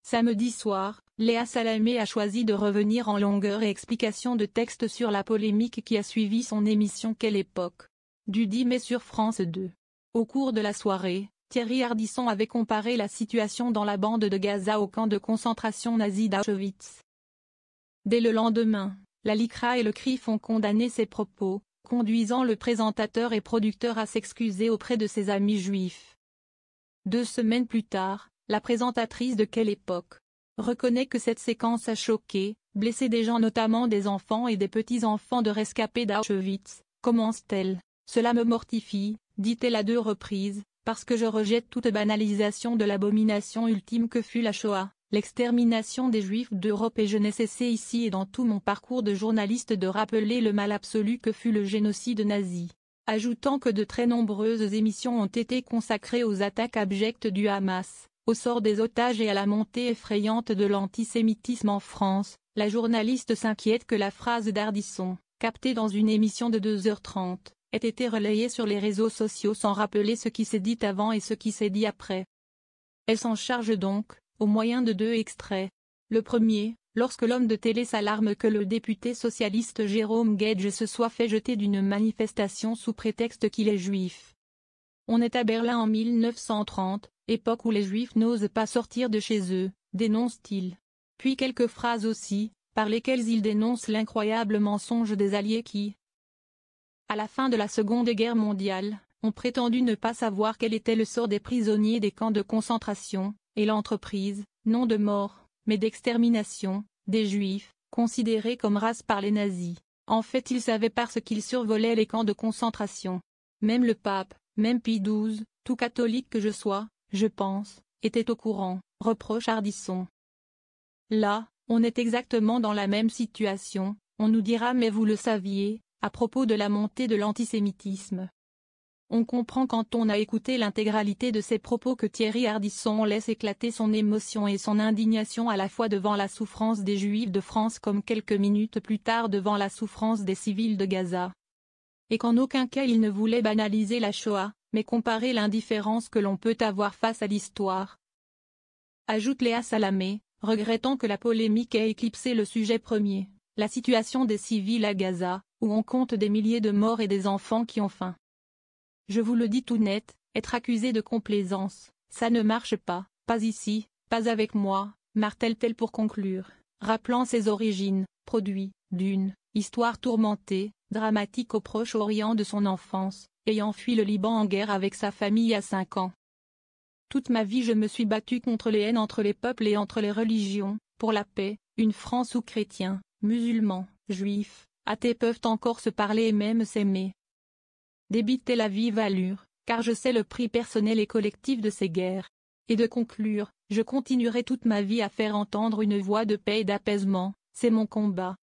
Samedi soir, Léa Salamé a choisi de revenir en longueur et explication de texte sur la polémique qui a suivi son émission Quelle époque du 10 mai sur France 2. Au cours de la soirée, Thierry Ardisson avait comparé la situation dans la bande de Gaza au camp de concentration nazi d'Auschwitz. Dès le lendemain, la LICRA et le CRIF ont condamné ces propos, conduisant le présentateur et producteur à s'excuser auprès de ses amis juifs. 2 semaines plus tard, la présentatrice de Quelle époque reconnaît que cette séquence a choqué, blessé des gens, notamment des enfants et des petits-enfants de rescapés d'Auschwitz. Commence-t-elle: Cela me mortifie, dit-elle à 2 reprises, parce que je rejette toute banalisation de l'abomination ultime que fut la Shoah, l'extermination des Juifs d'Europe, et je n'ai cessé ici et dans tout mon parcours de journaliste de rappeler le mal absolu que fut le génocide nazi. Ajoutant que de très nombreuses émissions ont été consacrées aux attaques abjectes du Hamas, au sort des otages et à la montée effrayante de l'antisémitisme en France, la journaliste s'inquiète que la phrase d'Ardisson, captée dans une émission de 2h30, ait été relayée sur les réseaux sociaux sans rappeler ce qui s'est dit avant et ce qui s'est dit après. Elle s'en charge donc, au moyen de 2 extraits. Le premier, lorsque l'homme de télé s'alarme que le député socialiste Jérôme Guedj se soit fait jeter d'une manifestation sous prétexte qu'il est juif. On est à Berlin en 1930, époque où les Juifs n'osent pas sortir de chez eux, dénonce-t-il. Puis quelques phrases aussi, par lesquelles il dénonce l'incroyable mensonge des Alliés qui, à la fin de la Seconde Guerre mondiale, ont prétendu ne pas savoir quel était le sort des prisonniers des camps de concentration, et l'entreprise, non de mort, mais d'extermination, des Juifs, considérés comme race par les nazis. En fait, ils savaient parce qu'ils survolaient les camps de concentration. Même le pape, même Pie XII, tout catholique que je sois, je pense, était au courant, reproche Ardisson. Là, on est exactement dans la même situation, on nous dira mais vous le saviez, à propos de la montée de l'antisémitisme. On comprend quand on a écouté l'intégralité de ces propos que Thierry Ardisson laisse éclater son émotion et son indignation à la fois devant la souffrance des Juifs de France comme quelques minutes plus tard devant la souffrance des civils de Gaza. Et qu'en aucun cas il ne voulait banaliser la Shoah, mais comparer l'indifférence que l'on peut avoir face à l'histoire. Ajoute Léa Salamé, regrettant que la polémique ait éclipsé le sujet premier, la situation des civils à Gaza, où on compte des milliers de morts et des enfants qui ont faim. Je vous le dis tout net, être accusé de complaisance, ça ne marche pas ici, pas avec moi, martèle-t-elle pour conclure, rappelant ses origines, produit d'une histoire tourmentée, dramatique au Proche-Orient de son enfance, ayant fui le Liban en guerre avec sa famille à 5 ans. Toute ma vie je me suis battue contre les haines entre les peuples et entre les religions, pour la paix, une France où chrétiens, musulmans, juifs, athées peuvent encore se parler et même s'aimer. Débite la vive allure, car je sais le prix personnel et collectif de ces guerres. Et de conclure, je continuerai toute ma vie à faire entendre une voix de paix et d'apaisement, c'est mon combat.